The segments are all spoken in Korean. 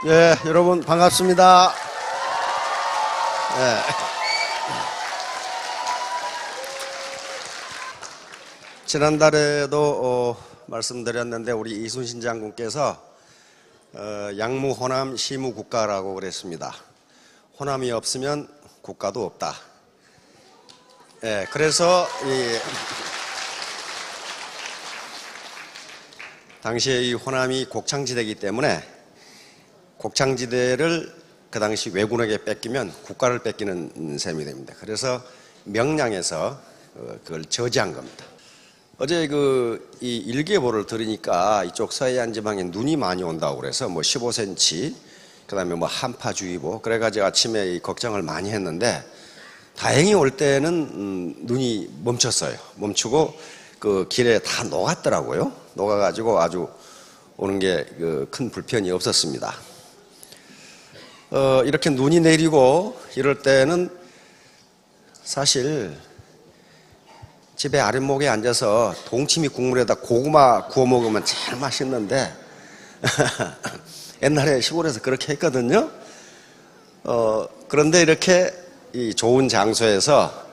네, 여러분 반갑습니다. 네. 지난달에도 말씀드렸는데 우리 이순신 장군께서 양무 호남 시무 국가라고 그랬습니다. 호남이 없으면 국가도 없다. 네, 그래서 당시에 이 호남이 곡창지대이기 때문에 곡창지대를 그 당시 왜군에게 뺏기면 국가를 뺏기는 셈이 됩니다. 그래서 명량에서 그걸 저지한 겁니다. 어제 이 일기예보를 들으니까 이쪽 서해안 지방에 눈이 많이 온다고 그래서 15cm, 그 다음에 한파주의보, 그래가지고 아침에 걱정을 많이 했는데 다행히 올 때는 눈이 멈췄어요. 멈추고 그 길에 다 녹았더라고요. 녹아가지고 아주 오는 게 큰 불편이 없었습니다. 이렇게 눈이 내리고 이럴 때는 사실 집에 아랫목에 앉아서 동치미 국물에다 고구마 구워 먹으면 제일 맛있는데 옛날에 시골에서 그렇게 했거든요. 그런데 이렇게 이 좋은 장소에서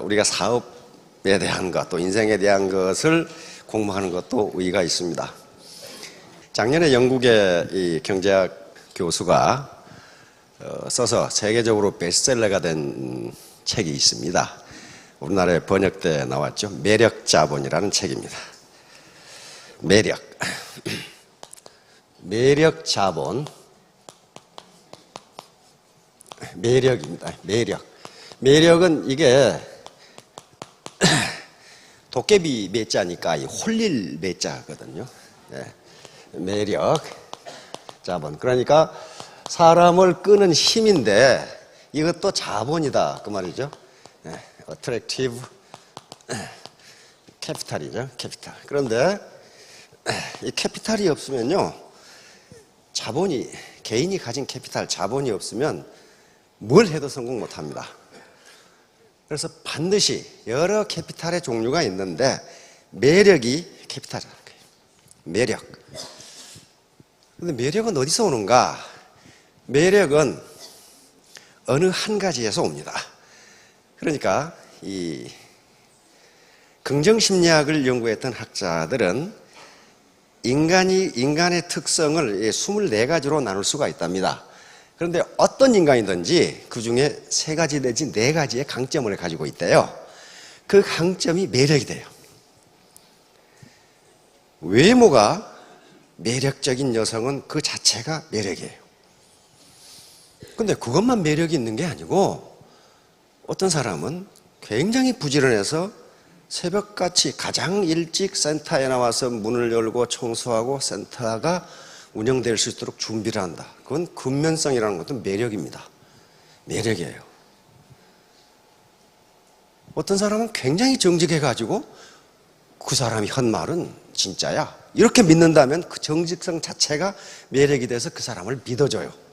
우리가 사업에 대한 것, 또 인생에 대한 것을 공부하는 것도 의의가 있습니다. 작년에 영국의 이 경제학 교수가 써서 세계적으로 베스트셀러가 된 책이 있습니다. 우리나라에 번역돼 나왔죠. 매력자본이라는 책입니다. 매력자본, 매력입니다. 매력은 이게 도깨비 매자니까 홀릴 매자거든요. 네. 매력자본. 그러니까 사람을 끄는 힘인데 이것도 자본이다 그 말이죠. 네. attractive capital이죠. 캐피탈. 그런데 이 캐피탈이 없으면요, 자본이, 개인이 가진 캐피탈, 자본이 없으면 뭘 해도 성공 못합니다. 그래서 반드시 여러 캐피탈의 종류가 있는데 매력이 캐피탈이라는 거예요. 매력. 근데 매력은 어디서 오는가? 매력은 어느 한 가지에서 옵니다. 그러니까 이 긍정심리학을 연구했던 학자들은 인간의 특성을 24가지로 나눌 수가 있답니다. 그런데 어떤 인간이든지 그 중에 3가지 내지 4가지의 강점을 가지고 있대요. 그 강점이 매력이 돼요. 외모가 매력적인 여성은 그 자체가 매력이에요. 근데 그것만 매력이 있는 게 아니고 어떤 사람은 굉장히 부지런해서 새벽같이 가장 일찍 센터에 나와서 문을 열고 청소하고 센터가 운영될 수 있도록 준비를 한다. 그건 근면성이라는 것도 매력입니다. 매력이에요. 어떤 사람은 굉장히 정직해가지고 그 사람이 한 말은 진짜야, 이렇게 믿는다면 그 정직성 자체가 매력이 돼서 그 사람을 믿어줘요.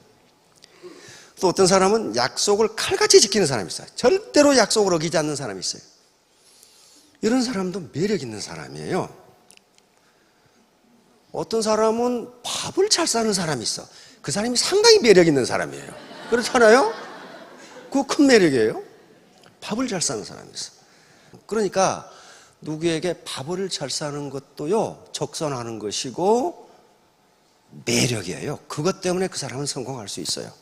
또 어떤 사람은 약속을 칼같이 지키는 사람이 있어요. 절대로 약속을 어기지 않는 사람이 있어요. 이런 사람도 매력 있는 사람이에요. 어떤 사람은 밥을 잘 싸는 사람이 있어. 그 사람이 상당히 매력 있는 사람이에요. 그렇잖아요? 그거 큰 매력이에요. 밥을 잘 싸는 사람이 있어. 그러니까 누구에게 밥을 잘 싸는 것도요, 적선하는 것이고 매력이에요. 그것 때문에 그 사람은 성공할 수 있어요.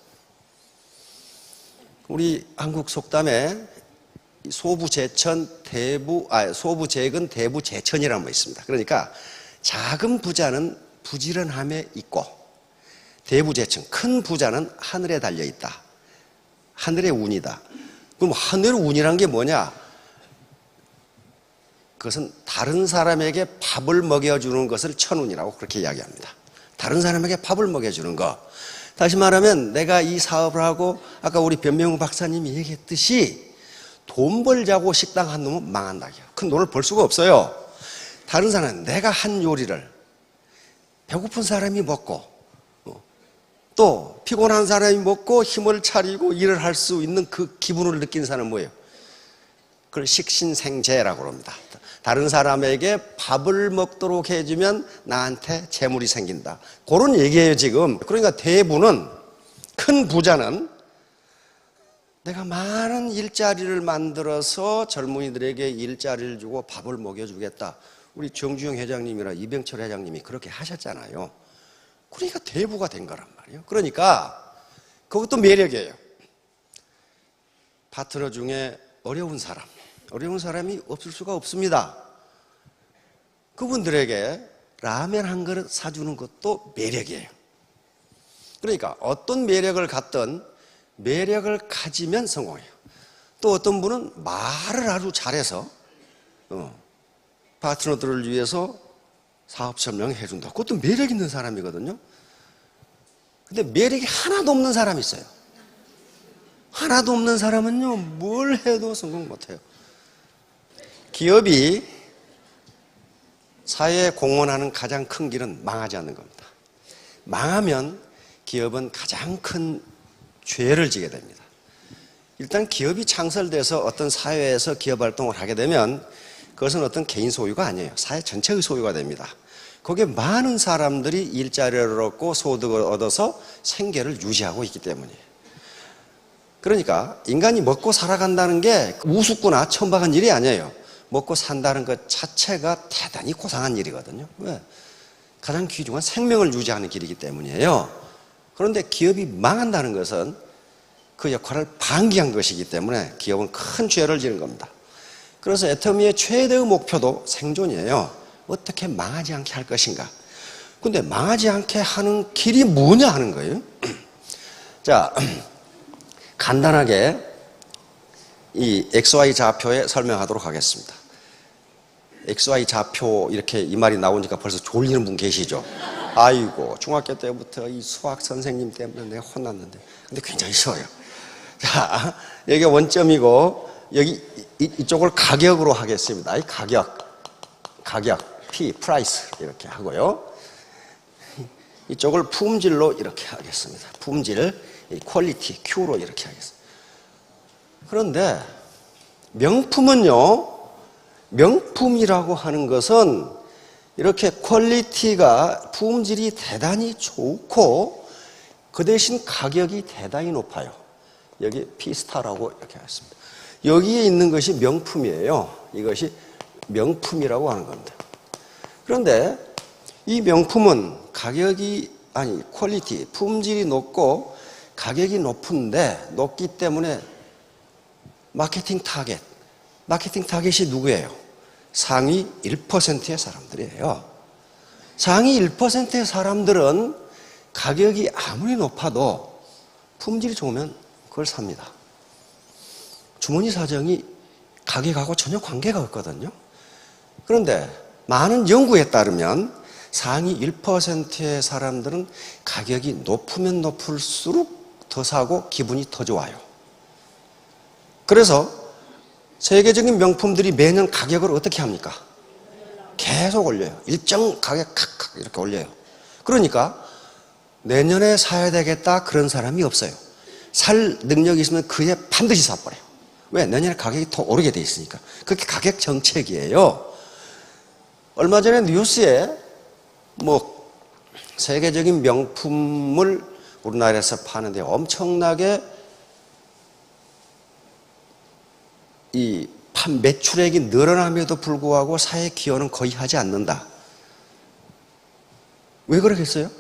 우리 한국 속담에 소부재근 대부재천이라는 거 있습니다. 그러니까 작은 부자는 부지런함에 있고 대부재천, 큰 부자는 하늘에 달려 있다. 하늘의 운이다. 그럼 하늘의 운이란 게 뭐냐? 그것은 다른 사람에게 밥을 먹여주는 것을 천운이라고 그렇게 이야기합니다. 다른 사람에게 밥을 먹여주는 거. 다시 말하면 내가 이 사업을 하고 아까 우리 변명우 박사님이 얘기했듯이 돈 벌자고 식당 한 놈은 망한다. 큰 돈을 벌 수가 없어요. 다른 사람은 내가 한 요리를 배고픈 사람이 먹고 또 피곤한 사람이 먹고 힘을 차리고 일을 할 수 있는 그 기분을 느낀 사람은 뭐예요? 그걸 식신생재라고 합니다. 다른 사람에게 밥을 먹도록 해주면 나한테 재물이 생긴다. 그런 얘기예요, 지금. 그러니까 대부는, 큰 부자는 내가 많은 일자리를 만들어서 젊은이들에게 일자리를 주고 밥을 먹여주겠다. 우리 정주영 회장님이나 이병철 회장님이 그렇게 하셨잖아요. 그러니까 대부가 된 거란 말이에요. 그러니까 그것도 매력이에요. 파트너 중에 어려운 사람이 없을 수가 없습니다. 그분들에게 라면 한 그릇 사주는 것도 매력이에요. 그러니까 어떤 매력을 갖든 매력을 가지면 성공해요. 또 어떤 분은 말을 아주 잘해서 파트너들을 위해서 사업 설명해 준다. 그것도 매력 있는 사람이거든요. 근데 매력이 하나도 없는 사람이 있어요. 하나도 없는 사람은요, 뭘 해도 성공 못해요. 기업이 사회에 공헌하는 가장 큰 길은 망하지 않는 겁니다. 망하면 기업은 가장 큰 죄를 지게 됩니다. 일단 기업이 창설돼서 어떤 사회에서 기업 활동을 하게 되면 그것은 어떤 개인 소유가 아니에요. 사회 전체의 소유가 됩니다. 거기에 많은 사람들이 일자리를 얻고 소득을 얻어서 생계를 유지하고 있기 때문이에요. 그러니까 인간이 먹고 살아간다는 게 우습거나 천박한 일이 아니에요. 먹고 산다는 것 자체가 대단히 고상한 일이거든요. 왜? 가장 귀중한 생명을 유지하는 길이기 때문이에요. 그런데 기업이 망한다는 것은 그 역할을 방기한 것이기 때문에 기업은 큰 죄를 지는 겁니다. 그래서 애터미의 최대의 목표도 생존이에요. 어떻게 망하지 않게 할 것인가. 근데 망하지 않게 하는 길이 뭐냐 하는 거예요. 자, 간단하게 이 XY 좌표에 설명하도록 하겠습니다. XY 좌표 이렇게 이 말이 나오니까 벌써 졸리는 분 계시죠? 아이고, 중학교 때부터 이 수학 선생님 때문에 내가 혼났는데. 근데 굉장히 쉬워요. 자, 여기가 원점이고, 여기 이쪽을 가격으로 하겠습니다. 이 가격, P, price 이렇게 하고요. 이쪽을 품질로 이렇게 하겠습니다. 품질, 퀄리티, Q로 이렇게 하겠습니다. 그런데 명품은요, 명품이라고 하는 것은 이렇게 퀄리티가, 품질이 대단히 좋고 그 대신 가격이 대단히 높아요. 여기 P스타라고 이렇게 하겠습니다. 여기에 있는 것이 명품이에요. 이것이 명품이라고 하는 겁니다. 그런데 이 명품은 가격이, 아니, 퀄리티, 품질이 높고 가격이 높기 때문에 마케팅 타겟이 누구예요? 상위 1%의 사람들이에요. 상위 1%의 사람들은 가격이 아무리 높아도 품질이 좋으면 그걸 삽니다. 주머니 사정이 가격하고 전혀 관계가 없거든요. 그런데 많은 연구에 따르면 상위 1%의 사람들은 가격이 높으면 높을수록 더 사고 기분이 더 좋아요. 그래서 세계적인 명품들이 매년 가격을 어떻게 합니까? 계속 올려요. 일정 가격 칵칵 이렇게 올려요. 그러니까 내년에 사야 되겠다 그런 사람이 없어요. 살 능력이 있으면 그에 반드시 사버려요. 왜? 내년에 가격이 더 오르게 돼 있으니까. 그게 가격 정책이에요. 얼마 전에 뉴스에 세계적인 명품을 우리나라에서 파는데 엄청나게 이 매출액이 늘어남에도 불구하고 사회 기여는 거의 하지 않는다. 왜 그러겠어요?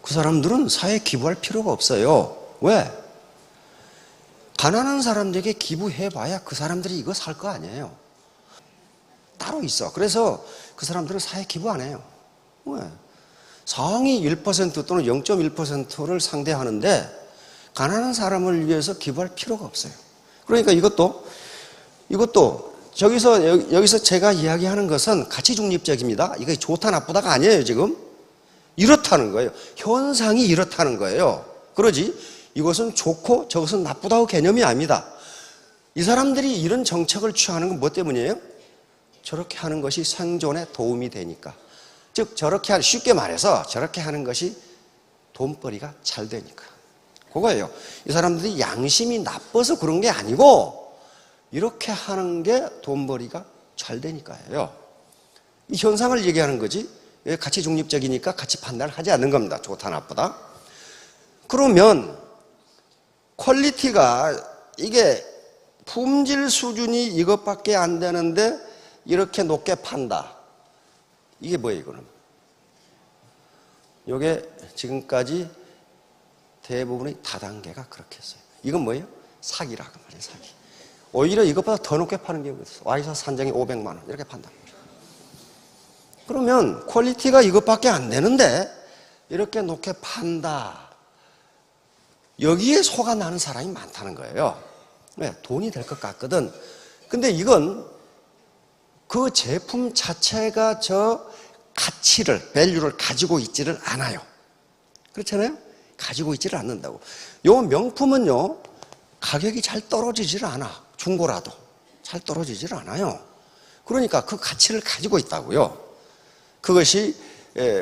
그 사람들은 사회에 기부할 필요가 없어요. 왜? 가난한 사람들에게 기부해봐야 그 사람들이 이거 살 거 아니에요. 따로 있어. 그래서 그 사람들은 사회에 기부 안 해요. 왜? 상위 1% 또는 0.1%를 상대하는데 가난한 사람을 위해서 기부할 필요가 없어요. 그러니까 이것도 여기서 제가 이야기하는 것은 가치 중립적입니다. 이게 좋다 나쁘다가 아니에요, 지금. 이렇다는 거예요. 현상이 이렇다는 거예요. 그러지 이것은 좋고 저것은 나쁘다고 개념이 아닙니다. 이 사람들이 이런 정책을 취하는 건 뭐 때문이에요? 저렇게 하는 것이 생존에 도움이 되니까. 즉 쉽게 말해서 저렇게 하는 것이 돈벌이가 잘 되니까. 그거예요. 이 사람들이 양심이 나빠서 그런 게 아니고 이렇게 하는 게 돈벌이가 잘 되니까요. 이 현상을 얘기하는 거지, 가치 중립적이니까 가치 판단을 하지 않는 겁니다. 좋다 나쁘다. 그러면 퀄리티가 이게 품질 수준이 이것밖에 안 되는데 이렇게 높게 판다. 이게 뭐예요, 이거는? 이게 지금까지 대부분의 다단계가 그렇게 했어요. 이건 뭐예요? 사기라고 말이에요, 사기. 오히려 이것보다 더 높게 파는 경우가 있어요. 와이셔츠 한 장에 500만 원 이렇게 판단. 그러면 퀄리티가 이것밖에 안 되는데 이렇게 높게 판다. 여기에 속아 나는 사람이 많다는 거예요. 왜? 돈이 될 것 같거든. 근데 이건 그 제품 자체가 저 가치를, 밸류를 가지고 있지를 않아요. 그렇잖아요? 가지고 있지를 않는다고. 요 명품은요, 가격이 잘 떨어지질 않아. 중고라도 잘 떨어지질 않아요. 그러니까 그 가치를 가지고 있다고요. 그것이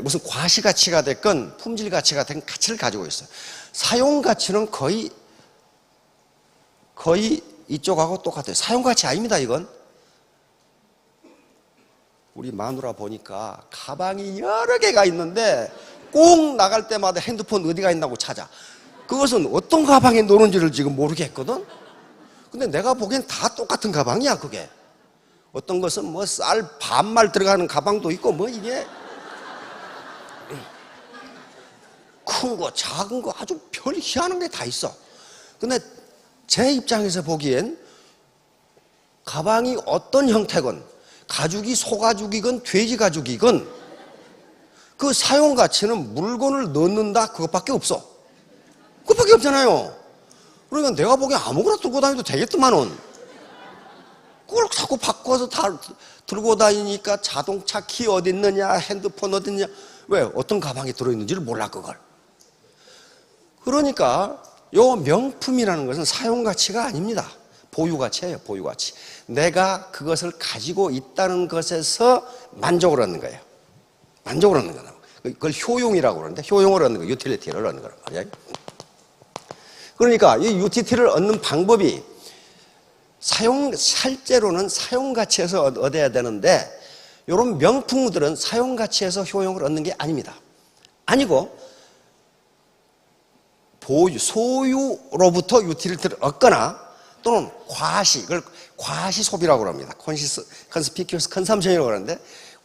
무슨 과시가치가 됐건 품질가치가 됐건 가치를 가지고 있어요. 사용가치는 거의 이쪽하고 똑같아요. 사용가치 아닙니다, 이건. 우리 마누라 보니까 가방이 여러 개가 있는데 꼭 나갈 때마다 핸드폰 어디가 있나고 찾아. 그것은 어떤 가방에 노는지를 지금 모르겠거든. 근데 내가 보기엔 다 똑같은 가방이야, 그게. 어떤 것은 뭐 쌀 반말 들어가는 가방도 있고, 뭐 이게 큰 거, 작은 거 아주 별 희한한 게 다 있어. 근데 제 입장에서 보기엔 가방이 어떤 형태건, 가죽이 소가죽이건 돼지 가죽이건 그 사용 가치는 물건을 넣는다 그것밖에 없어. 그것밖에 없잖아요. 그러니까 내가 보기엔 아무거나 들고 다녀도 되겠더만은. 그걸 자꾸 바꿔서 다 들고 다니니까 자동차 키 어디 있느냐, 핸드폰 어디 있느냐. 왜? 어떤 가방에 들어있는지를 몰라, 그걸. 그러니까 요 명품이라는 것은 사용 가치가 아닙니다. 보유 가치예요, 보유 가치. 내가 그것을 가지고 있다는 것에서 만족을 얻는 거예요. 만족을 얻는 거다. 그걸 효용이라고 그러는데, 효용을 얻는 거, 유틸리티를 얻는 거란 말이에요. 그러니까 이 유틸리티를 얻는 방법이 실제로는 사용 가치에서 얻어야 되는데, 이런 명품들은 사용 가치에서 효용을 얻는 게 아닙니다. 아니고 소유로부터 유틸리티를 얻거나 또는 과시, 이걸 과시 소비라고 합니다. 컨스피큐어스 컨섬션이라고 하는데,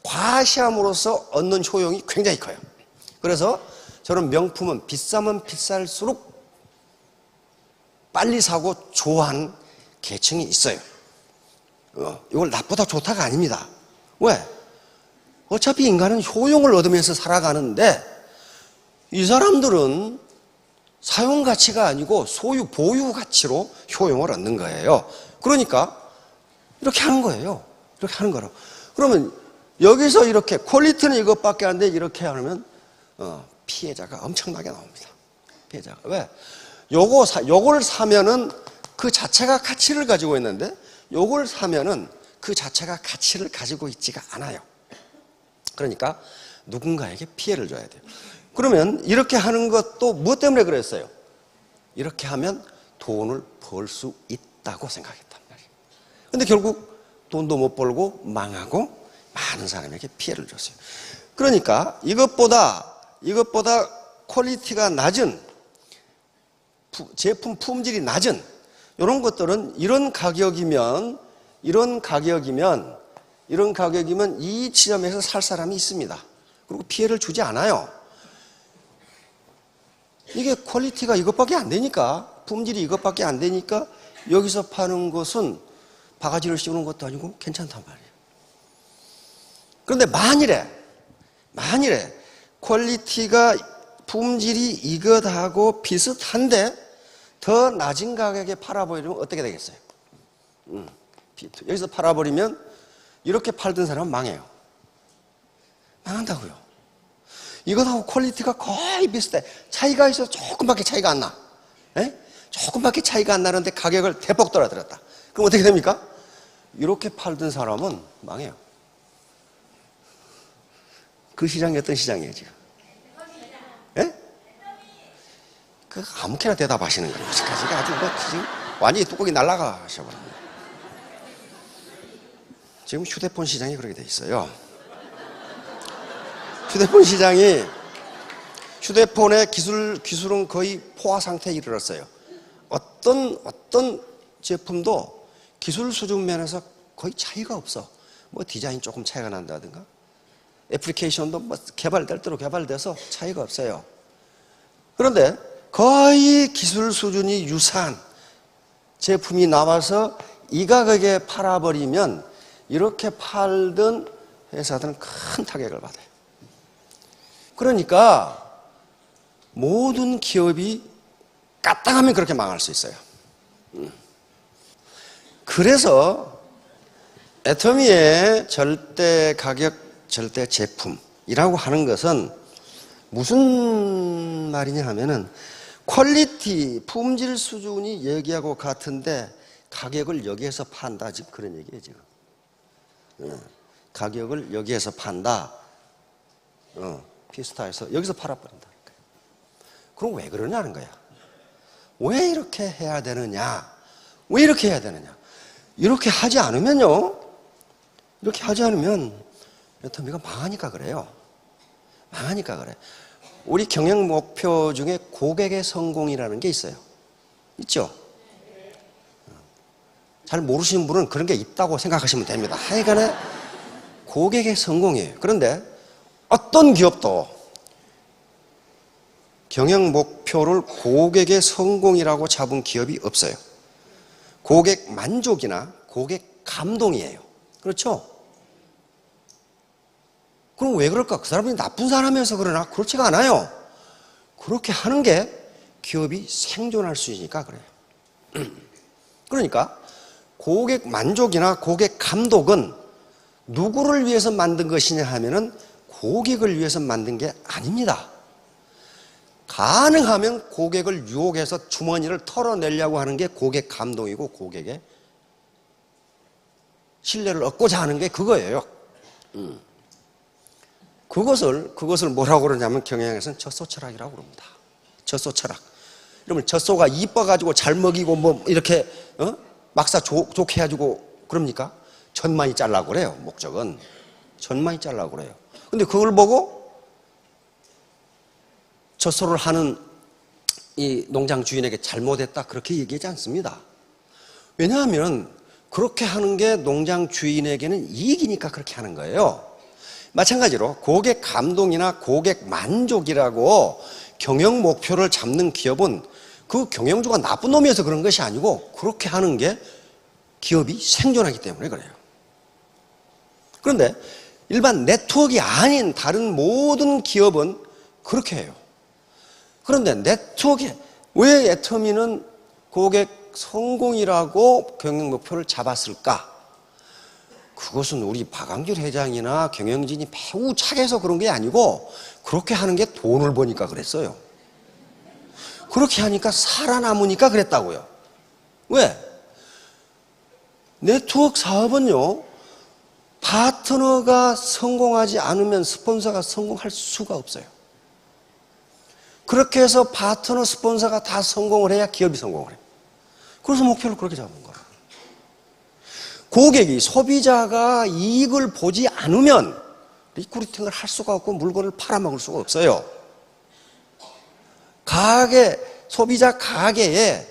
과시함으로써 얻는 효용이 굉장히 커요. 그래서 저는 명품은 비싸면 비쌀수록 빨리 사고 좋아하는 계층이 있어요. 이걸 나쁘다 좋다가 아닙니다. 왜? 어차피 인간은 효용을 얻으면서 살아가는데 이 사람들은 사용 가치가 아니고 소유, 보유 가치로 효용을 얻는 거예요. 그러니까 이렇게 하는 거예요. 이렇게 하는 거로. 그러면 여기서 이렇게 퀄리티는 이것밖에 안 돼 이렇게 하면 피해자가 엄청나게 나옵니다. 피해자가. 왜? 요걸 사면은 그 자체가 가치를 가지고 있는데 요걸 사면은 그 자체가 가치를 가지고 있지가 않아요. 그러니까 누군가에게 피해를 줘야 돼요. 그러면 이렇게 하는 것도 무엇 때문에 그랬어요? 이렇게 하면 돈을 벌 수 있다고 생각했단 말이에요. 근데 결국 돈도 못 벌고 망하고 많은 사람에게 피해를 줬어요. 그러니까 이것보다 퀄리티가 낮은 제품 품질이 낮은 이런 것들은 이런 가격이면 이 지점에서 살 사람이 있습니다. 그리고 피해를 주지 않아요. 이게 퀄리티가 이것밖에 안 되니까, 품질이 이것밖에 안 되니까 여기서 파는 것은 바가지를 씌우는 것도 아니고 괜찮단 말이에요. 그런데 만일에 퀄리티가 품질이 이것하고 비슷한데 더 낮은 가격에 팔아버리면 어떻게 되겠어요? 여기서 팔아버리면 이렇게 팔던 사람은 망해요. 망한다고요. 이것하고 퀄리티가 거의 비슷해. 차이가 있어서 조금밖에 차이가 안 나. 조금밖에 차이가 안 나는데 가격을 대폭 떨어뜨렸다. 그럼 어떻게 됩니까? 이렇게 팔던 사람은 망해요. 그 시장이 어떤 시장이에요, 지금? 그 아무렇게나 대답하시는 거예요. 지금까지가 아주 지금 완전히 뚜껑이 날아가셔버립니다. 지금 휴대폰 시장이 그렇게 돼 있어요. 휴대폰 시장이 휴대폰의 기술은 거의 포화 상태에 이르렀어요. 어떤 제품도 기술 수준 면에서 거의 차이가 없어. 뭐 디자인 조금 차이가 난다든가 애플리케이션도 뭐 개발될 대로 개발돼서 차이가 없어요. 그런데 거의 기술 수준이 유사한 제품이 나와서 이 가격에 팔아버리면 이렇게 팔던 회사들은 큰 타격을 받아요. 그러니까 모든 기업이 까딱하면 그렇게 망할 수 있어요. 그래서 애터미의 절대 가격, 절대 제품이라고 하는 것은 무슨 말이냐 하면은 퀄리티, 품질 수준이 여기하고 같은데 가격을 여기에서 판다. 지금 그런 얘기예요, 지금. 가격을 여기에서 판다. 피스타에서 여기서 팔아버린다. 그럼 왜 그러냐는 거야. 왜 이렇게 해야 되느냐? 왜 이렇게 해야 되느냐? 이렇게 하지 않으면요. 이렇게 하지 않으면 애터미가 망하니까 그래요. 망하니까 그래. 우리 경영 목표 중에 고객의 성공이라는 게 있어요. 있죠? 잘 모르시는 분은 그런 게 있다고 생각하시면 됩니다. 하여간에 고객의 성공이에요. 그런데 어떤 기업도 경영 목표를 고객의 성공이라고 잡은 기업이 없어요. 고객 만족이나 고객 감동이에요. 그렇죠? 그럼 왜 그럴까? 그 사람이 나쁜 사람이어서 그러나? 그렇지가 않아요. 그렇게 하는 게 기업이 생존할 수 있으니까 그래요. 그러니까 고객 만족이나 고객 감독은 누구를 위해서 만든 것이냐 하면은 고객을 위해서 만든 게 아닙니다. 가능하면 고객을 유혹해서 주머니를 털어내려고 하는 게 고객 감동이고 고객의 신뢰를 얻고자 하는 게 그거예요. 그것을 뭐라고 그러냐면 경영에서는 젖소철학이라고 그럽니다. 젖소철학. 그러면 젖소가 이뻐가지고 잘 먹이고 뭐 이렇게 막사 좋게 해가지고 그럽니까? 젖만이 잘라고 그래요. 목적은 젖만이 잘라고 그래요. 근데 그걸 보고 젖소를 하는 이 농장 주인에게 잘못했다 그렇게 얘기하지 않습니다. 왜냐하면 그렇게 하는 게 농장 주인에게는 이익이니까 그렇게 하는 거예요. 마찬가지로 고객 감동이나 고객 만족이라고 경영 목표를 잡는 기업은 그 경영주가 나쁜 놈이어서 그런 것이 아니고 그렇게 하는 게 기업이 생존하기 때문에 그래요. 그런데 일반 네트워크가 아닌 다른 모든 기업은 그렇게 해요. 그런데 네트워크에 왜 애터미는 고객 성공이라고 경영 목표를 잡았을까? 그것은 우리 박광길 회장이나 경영진이 매우 착해서 그런 게 아니고 그렇게 하는 게 돈을 버니까 그랬어요. 그렇게 하니까 살아남으니까 그랬다고요. 왜? 네트워크 사업은요, 파트너가 성공하지 않으면 스폰서가 성공할 수가 없어요. 그렇게 해서 파트너 스폰서가 다 성공을 해야 기업이 성공을 해요. 그래서 목표를 그렇게 잡은 거예요. 고객이, 소비자가 이익을 보지 않으면 리크루팅을 할 수가 없고 물건을 팔아먹을 수가 없어요. 소비자 가게에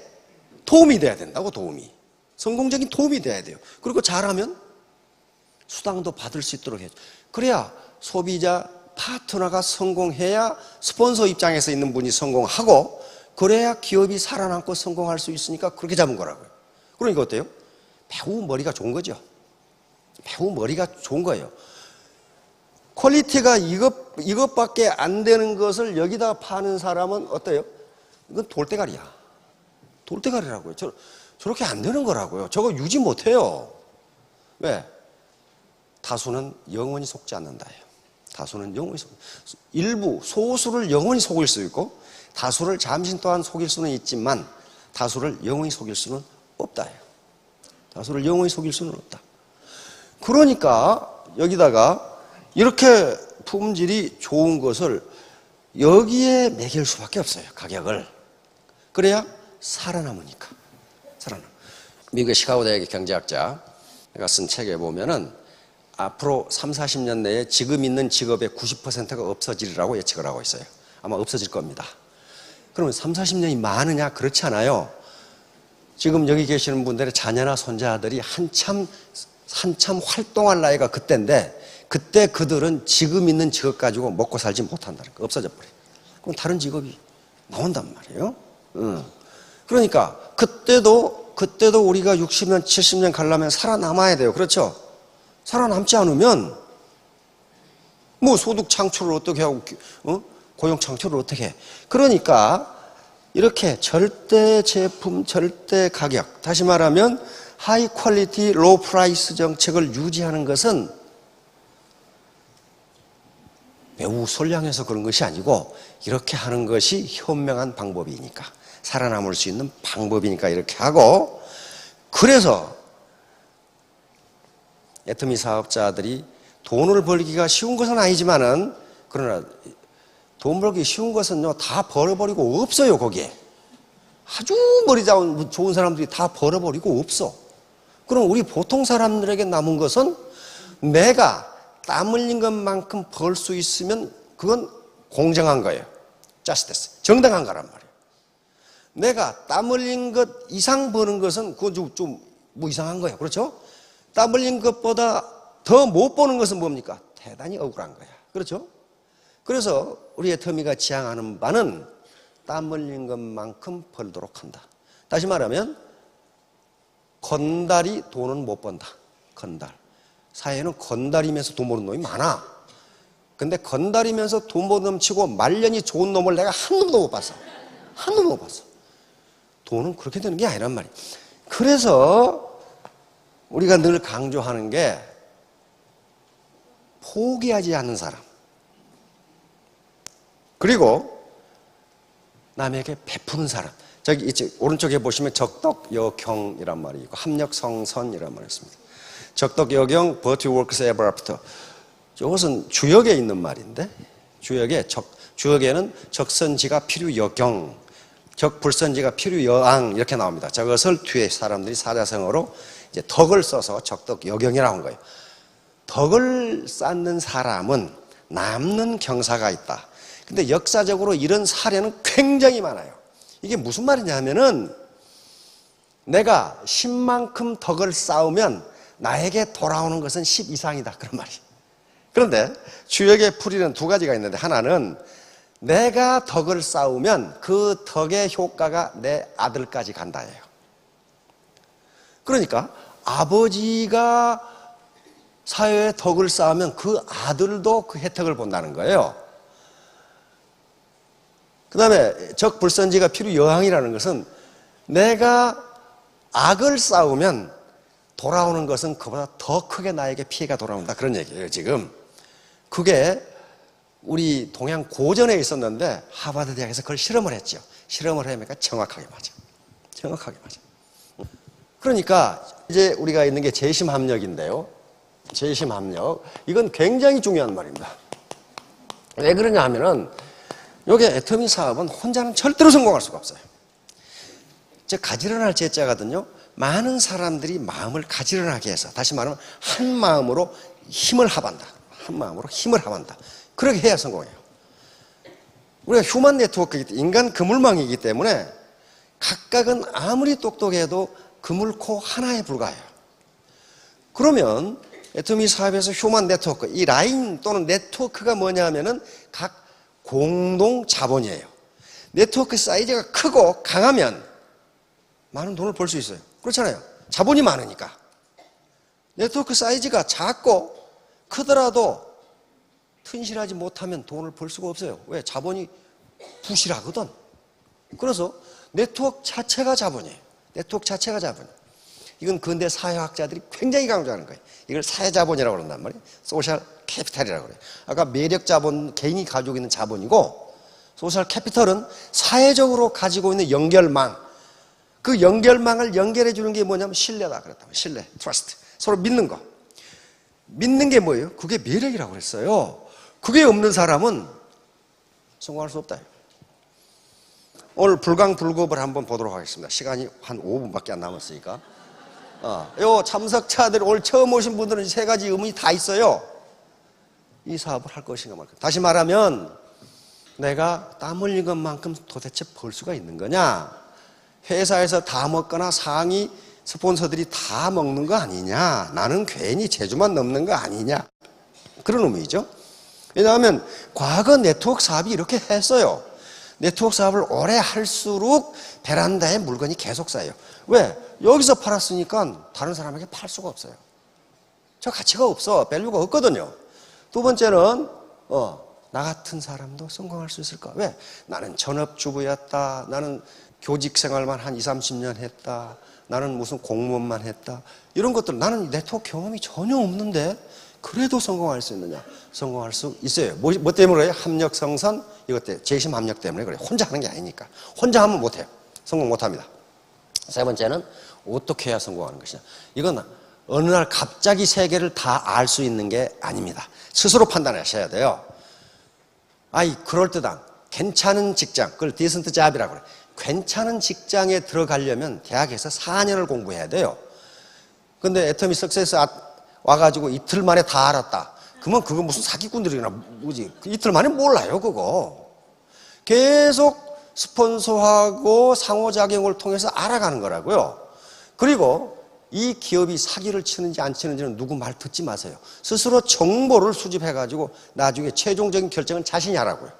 도움이 돼야 된다고, 도움이. 성공적인 도움이 돼야 돼요. 그리고 잘하면 수당도 받을 수 있도록 해야죠. 그래야 소비자, 파트너가 성공해야 스폰서 입장에서 있는 분이 성공하고 그래야 기업이 살아남고 성공할 수 있으니까 그렇게 잡은 거라고요. 그러니까 어때요? 매우 머리가 좋은 거죠. 매우 머리가 좋은 거예요. 퀄리티가 이것밖에 안 되는 것을 여기다 파는 사람은 어때요? 이건 돌대가리야. 돌대가리라고요. 저렇게 안 되는 거라고요. 저거 유지 못해요. 왜? 다수는 영원히 속지 않는다예요. 다수는 영원히 일부, 소수를 영원히 속일 수 있고 다수를 잠시 동안 속일 수는 있지만 다수를 영원히 속일 수는 없다예요. 다수를 영원히 속일 수는 없다. 그러니까 여기다가 이렇게 품질이 좋은 것을 여기에 매길 수밖에 없어요. 가격을. 그래야 살아남으니까. 미국의 시카고 대학의 경제학자가 쓴 책에 보면은 앞으로 3, 40년 내에 지금 있는 직업의 90%가 없어지리라고 예측을 하고 있어요. 아마 없어질 겁니다. 그러면 3, 40년이 많으냐? 그렇지 않아요. 지금 여기 계시는 분들의 자녀나 손자들이 한참 활동할 나이가 그때인데, 그때 그들은 지금 있는 직업 가지고 먹고 살지 못한다는 거, 없어져 버려요. 그럼 다른 직업이 나온단 말이에요. 그러니까 그때도 우리가 60년, 70년 가려면 살아남아야 돼요. 그렇죠? 살아남지 않으면 뭐 소득 창출을 어떻게 하고 고용 창출을 어떻게 해. 그러니까 이렇게 절대 제품, 절대 가격, 다시 말하면 하이 퀄리티, 로우 프라이스 정책을 유지하는 것은 매우 선량해서 그런 것이 아니고 이렇게 하는 것이 현명한 방법이니까, 살아남을 수 있는 방법이니까 이렇게 하고, 그래서 애터미 사업자들이 돈을 벌기가 쉬운 것은 아니지만은, 그러나 돈 벌기 쉬운 것은요, 다 벌어버리고 없어요. 거기에 아주 머리 좋은 사람들이 다 벌어버리고 없어. 그럼 우리 보통 사람들에게 남은 것은 내가 땀 흘린 것만큼 벌 수 있으면 그건 공정한 거예요. justice, 정당한 거란 말이에요. 내가 땀 흘린 것 이상 버는 것은 그건 좀 뭐 이상한 거예요. 그렇죠? 땀 흘린 것보다 더 못 버는 것은 뭡니까? 대단히 억울한 거야. 그렇죠? 그래서 우리 애터미가 지향하는 바는 땀 흘린 것만큼 벌도록 한다. 다시 말하면 건달이 돈은 못 번다. 건달. 사회에는 건달이면서 돈 버는 놈이 많아. 근데 건달이면서 돈 못 넘치고 말년이 좋은 놈을 내가 한 놈도 못 봤어. 한 놈도 못 봤어. 돈은 그렇게 되는 게 아니란 말이야. 그래서 우리가 늘 강조하는 게 포기하지 않는 사람, 그리고 남에게 베푸는 사람. 저기 오른쪽에 보시면 적덕여경이란 말이 있고 합력성선이란 말이 있습니다. 적덕여경, but you works ever after. 이것은 주역에 있는 말인데, 주역에는 적선지가 필요여경, 적불선지가 필요여앙 이렇게 나옵니다. 저것을 뒤에 사람들이 사자성어로 이제 덕을 써서 적덕여경이라고 한 거예요. 덕을 쌓는 사람은 남는 경사가 있다. 근데 역사적으로 이런 사례는 굉장히 많아요. 이게 무슨 말이냐 하면은, 내가 10만큼 덕을 쌓으면 나에게 돌아오는 것은 10 이상이다. 그런 말이에요. 그런데 주역의 풀이는 두 가지가 있는데, 하나는 내가 덕을 쌓으면 그 덕의 효과가 내 아들까지 간다예요. 그러니까 아버지가 사회에 덕을 쌓으면 그 아들도 그 혜택을 본다는 거예요. 그 다음에 적불선지가 필요여항이라는 것은 내가 악을 쌓으면 돌아오는 것은 그보다 더 크게 나에게 피해가 돌아온다. 그런 얘기예요, 지금. 그게 우리 동양 고전에 있었는데 하버드 대학에서 그걸 실험을 했죠. 실험을 해보니까 정확하게 맞아. 정확하게 맞아. 그러니까 이제 우리가 있는 게 재심합력인데요. 재심합력. 이건 굉장히 중요한 말입니다. 왜 그러냐 하면은, 요게 애터미 사업은 혼자는 절대로 성공할 수가 없어요. 즉, 가지런할 제자거든요. 많은 사람들이 마음을 가지런하게 해서, 다시 말하면 한 마음으로 힘을 합한다. 한 마음으로 힘을 합한다. 그렇게 해야 성공해요. 우리가 휴먼 네트워크이기 때문에, 인간 그물망이기 때문에 각각은 아무리 똑똑해도 그물코 하나에 불과해요. 그러면 애터미 사업에서 휴먼 네트워크, 이 라인 또는 네트워크가 뭐냐 하면은 각 공동 자본이에요. 네트워크 사이즈가 크고 강하면 많은 돈을 벌 수 있어요. 그렇잖아요. 자본이 많으니까. 네트워크 사이즈가 작고 크더라도 튼실하지 못하면 돈을 벌 수가 없어요. 왜? 자본이 부실하거든. 그래서 네트워크 자체가 자본이에요. 네트워크 자체가 자본이에요. 이건 근대 사회학자들이 굉장히 강조하는 거예요. 이걸 사회자본이라고 그런단 말이에요. 소셜 캐피탈이라고 그래요. 아까 매력 자본, 개인이 가지고 있는 자본이고, 소셜 캐피탈은 사회적으로 가지고 있는 연결망. 그 연결망을 연결해 주는 게 뭐냐면 신뢰다 그랬다. 신뢰, 트러스트. 서로 믿는 거. 믿는 게 뭐예요? 그게 매력이라고 그랬어요. 그게 없는 사람은 성공할 수 없다. 오늘 불강불급을 한번 보도록 하겠습니다. 시간이 한 5분밖에 안 남았으니까. 요 참석자들 오늘 처음 오신 분들은 세 가지 의문이 다 있어요. 이 사업을 할 것인가 말까. 다시 말하면 내가 땀 흘린 것만큼 도대체 벌 수가 있는 거냐? 회사에서 다 먹거나 상위 스폰서들이 다 먹는 거 아니냐? 나는 괜히 제주만 넘는 거 아니냐? 그런 의미죠. 왜냐하면 과거 네트워크 사업이 이렇게 했어요. 네트워크 사업을 오래 할수록 베란다에 물건이 계속 쌓여요. 왜? 여기서 팔았으니까 다른 사람에게 팔 수가 없어요. 저 가치가 없어. 밸류가 없거든요. 두 번째는 나 같은 사람도 성공할 수 있을까? 왜? 나는 전업주부였다. 나는 교직 생활만 한 20, 30년 했다. 나는 무슨 공무원만 했다. 이런 것들 나는 네트워크 경험이 전혀 없는데 그래도 성공할 수 있느냐? 성공할 수 있어요. 뭐 때문에 그래요? 합력 성선 이것 때문에 재심 합력 때문에 그래요. 혼자 하는 게 아니니까. 혼자 하면 못해요. 성공 못합니다. 세 번째는 어떻게 해야 성공하는 것이냐? 이건 어느 날 갑자기 세계를 다 알 수 있는 게 아닙니다. 스스로 판단하셔야 돼요. 그럴듯한 괜찮은 직장, 그걸 디센트 잡이라고 그래요. 괜찮은 직장에 들어가려면 대학에서 4년을 공부해야 돼요. 근데 애터미 석세스 와가지고 이틀 만에 다 알았다. 그러면 그거 무슨 사기꾼들이나 뭐지? 이틀 만에 몰라요, 그거. 계속 스폰서하고 상호작용을 통해서 알아가는 거라고요. 그리고 이 기업이 사기를 치는지 안 치는지는 누구 말 듣지 마세요. 스스로 정보를 수집해가지고 나중에 최종적인 결정은 자신이 하라고요.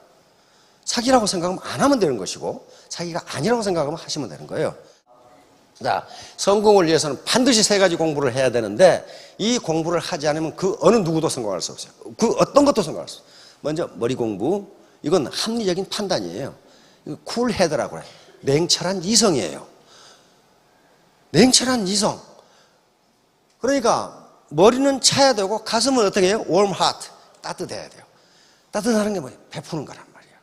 사기라고 생각하면 안 하면 되는 것이고 사기가 아니라고 생각하면 하시면 되는 거예요. 자, 성공을 위해서는 반드시 세 가지 공부를 해야 되는데 이 공부를 하지 않으면 그 어느 누구도 성공할 수 없어요. 그 어떤 것도 성공할 수 없어요. 먼저 머리 공부. 이건 합리적인 판단이에요. 쿨헤드라고 해요. 냉철한 이성이에요. 냉철한 이성. 그러니까 머리는 차야 되고 가슴은 어떻게 해요? warm heart. 따뜻해야 돼요. 따뜻하는 게 뭐예요? 베푸는 거란 말이에요.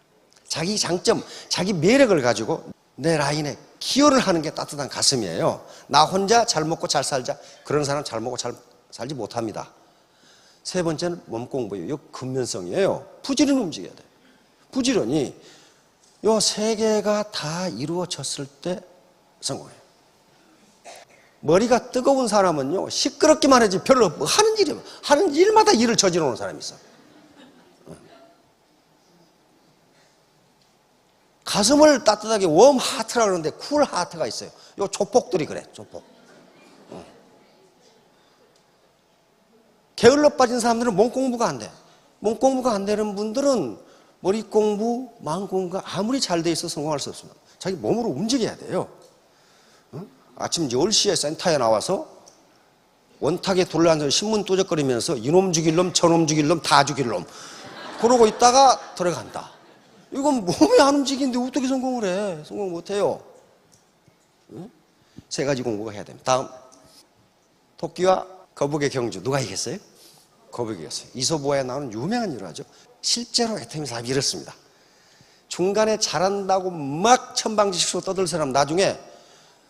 자기 장점, 자기 매력을 가지고 내 라인에 기여를 하는 게 따뜻한 가슴이에요. 나 혼자 잘 먹고 잘 살자. 그런 사람 잘 먹고 잘 살지 못합니다. 세 번째는 몸 공부예요. 이거 근면성이에요. 부지런히 움직여야 돼요. 부지런히. 요 세 개가 다 이루어졌을 때 성공해요. 머리가 뜨거운 사람은요, 시끄럽기만 하지 별로 하는 일마다 일을 저지르는 오는 사람이 있어. 가슴을 따뜻하게 웜 하트라고 그러는데 쿨 하트가 있어요. 요 조폭들이 그래, 조폭. 게을러 빠진 사람들은 몸 공부가 안 돼. 몸 공부가 안 되는 분들은 머리 공부, 마음 공부가 아무리 잘 돼 있어 성공할 수 없습니다. 자기 몸으로 움직여야 돼요. 아침 10시에 센터에 나와서 원탁에 둘러앉아서 신문 뚜적거리면서 이놈 죽일 놈, 저놈 죽일 놈, 다 죽일 놈. 그러고 있다가 들어간다. 이건 몸이 안 움직이는데 어떻게 성공을 해? 성공 못 해요. 세 가지 공부가 해야 됩니다. 다음. 토끼와 거북의 경주. 누가 이겼어요? 거북이 이겼어요. 이솝우화에 나오는 유명한 일화죠. 실제로 애터미 사업이 이렇습니다. 중간에 잘한다고 막 천방지축으로 떠들 사람 나중에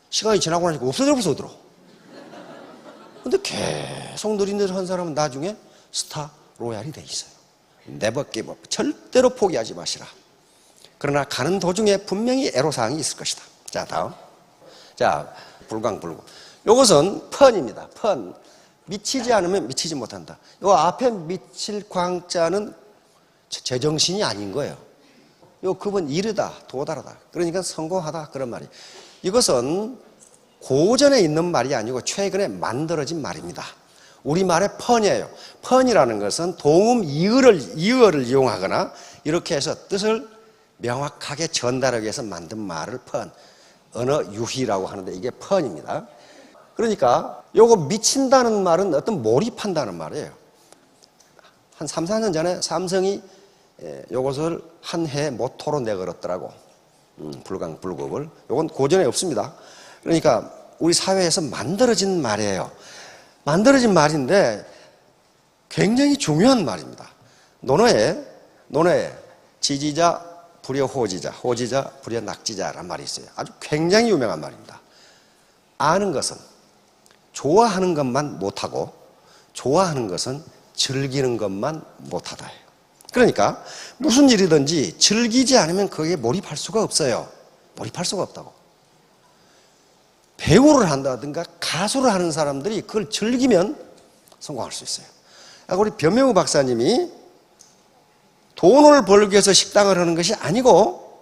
시간이 지나고 나니까 없어져 들어. 근데 계속 느릿느릿 한 사람은 나중에 스타 로얄이 돼 있어요. Never give up. 절대로 포기하지 마시라. 그러나 가는 도중에 분명히 애로사항이 있을 것이다. 자, 다음. 자, 불광불구. 요것은 펀입니다. 펀. 미치지 않으면 미치지 못한다. 요 앞에 미칠 광자는 제정신이 아닌 거예요. 요 급은 이르다, 도달하다. 그러니까 성공하다. 그런 말이. 이것은 고전에 있는 말이 아니고 최근에 만들어진 말입니다. 우리말의 펀이에요. 펀이라는 것은 동음 이어를 이용하거나 이렇게 해서 뜻을 명확하게 전달하기 위해서 만든 말을 펀, 언어 유희라고 하는데 이게 펀입니다. 그러니까 요거 미친다는 말은 어떤 몰입한다는 말이에요. 한 3, 4년 전에 삼성이 요것을 한 해 모토로 내걸었더라고. 불광불급을. 요건 고전에 없습니다. 그러니까 우리 사회에서 만들어진 말이에요. 만들어진 말인데 굉장히 중요한 말입니다. 논어에 지지자, 불여 호지자, 호지자, 불여 낙지자라는 말이 있어요. 아주 굉장히 유명한 말입니다. 아는 것은 좋아하는 것만 못하고 좋아하는 것은 즐기는 것만 못하다. 그러니까 무슨 일이든지 즐기지 않으면 거기에 몰입할 수가 없어요. 몰입할 수가 없다고. 배우를 한다든가 가수를 하는 사람들이 그걸 즐기면 성공할 수 있어요. 우리 변명우 박사님이 돈을 벌기 위해서 식당을 하는 것이 아니고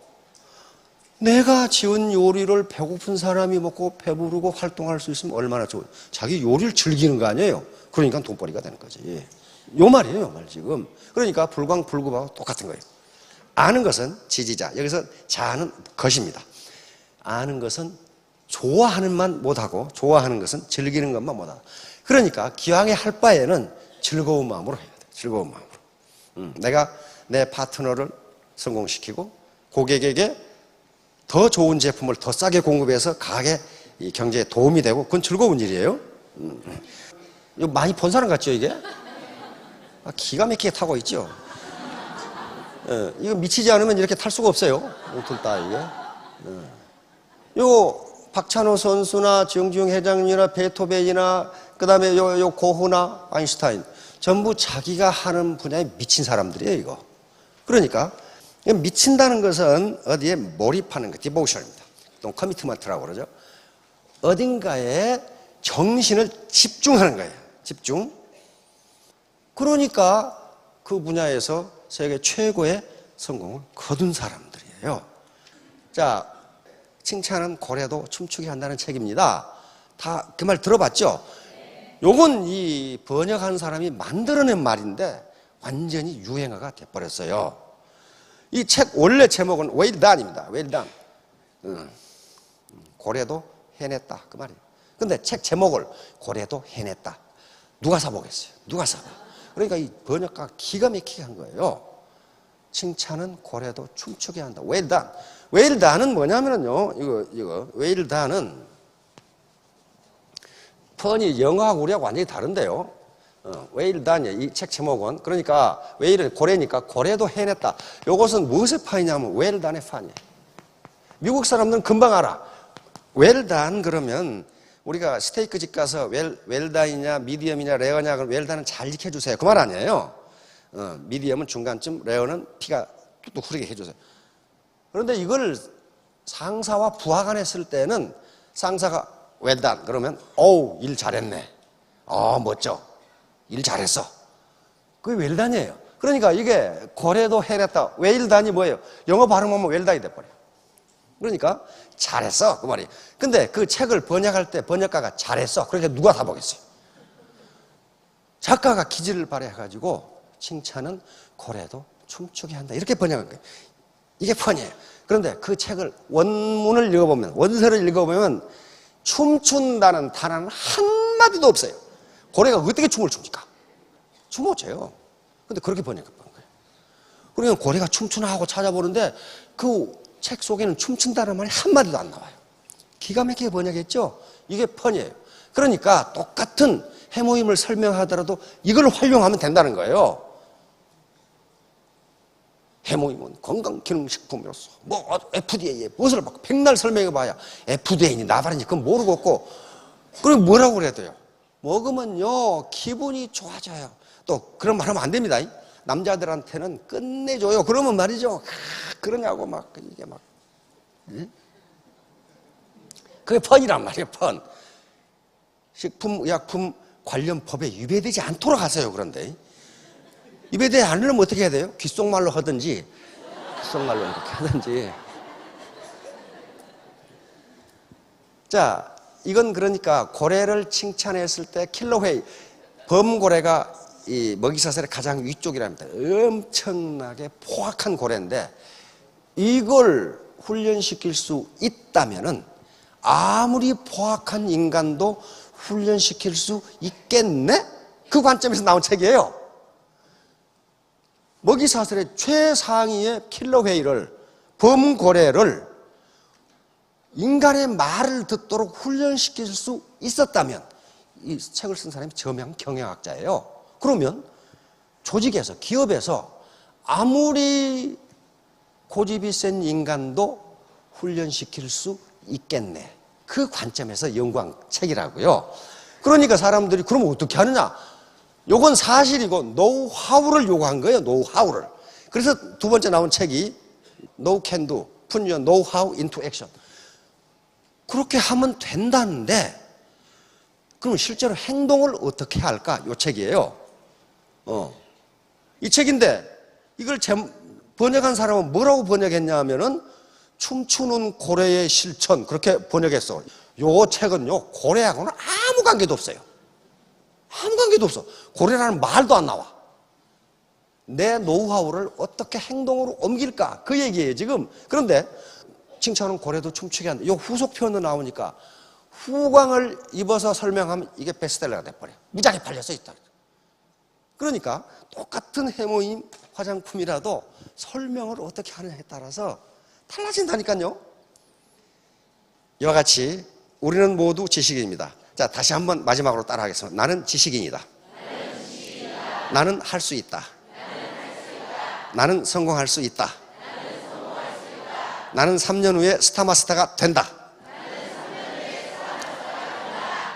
내가 지은 요리를 배고픈 사람이 먹고 배부르고 활동할 수 있으면 얼마나 좋아요. 자기 요리를 즐기는 거 아니에요. 그러니까 돈벌이가 되는 거지. 요 말이에요, 요 말 지금. 그러니까 불광불급하고 똑같은 거예요. 아는 것은 지지자. 여기서 자는 것입니다. 아는 것은 좋아하는 만 못하고 좋아하는 것은 즐기는 것만 못하다. 그러니까 기왕에 할 바에는 즐거운 마음으로 해야 돼. 즐거운 마음으로. 내가 내 파트너를 성공시키고 고객에게 더 좋은 제품을 더 싸게 공급해서 가게 경제에 도움이 되고 그건 즐거운 일이에요. 이거 많이 본 사람 같죠, 이게? 기가 막히게 타고 있죠. 이거 미치지 않으면 이렇게 탈 수가 없어요. 둘 다 이게. 요 박찬호 선수나 정주영 회장님이나 베토벤이나 그다음에 요 고흐나 아인슈타인 전부 자기가 하는 분야에 미친 사람들이에요, 이거. 그러니까 미친다는 것은 어디에 몰입하는 거, 디보션입니다. 또 커미트먼트라고 그러죠. 어딘가에 정신을 집중하는 거예요. 집중. 그러니까 그 분야에서 세계 최고의 성공을 거둔 사람들이에요. 자, 칭찬은 고래도 춤추게 한다는 책입니다. 다 그 말 들어봤죠? 요건 이 번역한 사람이 만들어낸 말인데 완전히 유행어가 돼버렸어요. 이 책 원래 제목은 well done입니다. well done. 고래도 해냈다 그 말이에요. 근데 책 제목을 고래도 해냈다. 누가 사보겠어요? 누가 사봐? 그러니까 이 번역가가 기가 막히게 한 거예요. 칭찬은 고래도 춤추게 한다. well done. well done은 뭐냐면요. 이거 well done은 펀이 영어하고 우리하고 완전히 다른데요. well done 이 책 제목은 그러니까 well은 고래니까 고래도 해냈다. 이것은 무엇의 판이냐면 well done의 판이에요. 미국 사람들은 금방 알아. well done 그러면 우리가 스테이크 집 가서 웰다이냐 미디엄이냐 레어냐 그럼 웰다는 잘 익혀주세요 그 말 아니에요. 미디엄은 중간쯤, 레어는 피가 뚝뚝 흐르게 해주세요. 그런데 이걸 상사와 부하가 했을 때는 상사가 웰단 그러면 어우 일 잘했네, 멋져, 일 잘했어, 그게 웰단이에요. 그러니까 이게 고래도 해냈다. 웰단이 뭐예요? 영어 발음하면 웰단이 돼버려요. 그러니까 잘했어 그 말이. 근데 그 책을 번역할 때 번역가가 잘했어 그러니까 누가 다 보겠어요? 작가가 기질을 발휘해가지고 칭찬은 고래도 춤추게 한다 이렇게 번역한 거예요. 이게 펀이에요. 그런데 그 책을 원문을 읽어보면, 원서를 읽어보면 춤춘다는 단어는 한마디도 없어요. 고래가 어떻게 춤을 춥니까? 춤 못 춰요. 근데 그렇게 번역한 거예요. 그러니까 고래가 춤추나 하고 찾아보는데 그 책 속에는 춤춘다는 말이 한마디도 안 나와요. 기가 막히게 번역했죠? 이게 펀이에요. 그러니까 똑같은 해모임을 설명하더라도 이걸 활용하면 된다는 거예요. 해모임은 건강기능식품으로서 FDA에 무엇을 받고 백날 설명해봐야 FDA니 나발인지 그건 모르겠고 그리고 뭐라고 그래야 돼요? 먹으면요 기분이 좋아져요. 또 그런 말 하면 안 됩니다. 남자들한테는 끝내줘요. 그러면 말이죠. 그러냐고 막 이게 막 그게 펀이란 말이에요. 펀. 식품의약품 관련 법에 위배되지 않도록 하세요. 그런데 위배되지 않으려면 어떻게 해야 돼요? 귓속말로 하든지 귓속말로 이렇게 하든지. 자, 이건 그러니까 고래를 칭찬했을 때 킬러웨이 범고래가 이 먹이사슬의 가장 위쪽이랍니다. 엄청나게 포악한 고래인데 이걸 훈련시킬 수 있다면은 아무리 포악한 인간도 훈련시킬 수 있겠네? 그 관점에서 나온 책이에요. 먹이사슬의 최상위의 킬러웨이를, 범고래를 인간의 말을 듣도록 훈련시킬 수 있었다면 이 책을 쓴 사람이 저명 경영학자예요. 그러면 조직에서, 기업에서 아무리 고집이 센 인간도 훈련시킬 수 있겠네. 그 관점에서 연구한 책이라고요. 그러니까 사람들이 그러면 어떻게 하느냐? 요건 사실이고 노하우를 요구한 거예요. 노하우를. 그래서 두 번째 나온 책이 No Can Do, Put Your Know-how into Action. 그렇게 하면 된다는데 그럼 실제로 행동을 어떻게 할까? 이 책이에요. 이 책인데 이걸 번역한 사람은 뭐라고 번역했냐 하면은 춤추는 고래의 실천 그렇게 번역했어. 요 책은요 고래하고는 아무 관계도 없어요. 아무 관계도 없어. 고래라는 말도 안 나와. 내 노하우를 어떻게 행동으로 옮길까 그 얘기예요 지금. 그런데 칭찬은 고래도 춤추게 한다. 요 후속 표현도 나오니까 후광을 입어서 설명하면 이게 베스트셀러가 돼버려. 무지하게 팔려서 있다. 그러니까 똑같은 해모임 화장품이라도 설명을 어떻게 하느냐에 따라서 달라진다니까요. 이와 같이 우리는 모두 지식인입니다. 자, 다시 한번 마지막으로 따라하겠습니다. 나는 지식인이다. 나는 할 수 있다. 나는 성공할 수 있다. 나는 3년 후에 스타마스터가 된다.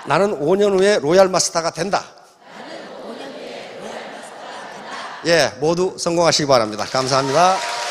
나는 5년 후에 로얄 마스터가 된다. 예, 모두 성공하시기 바랍니다. 감사합니다.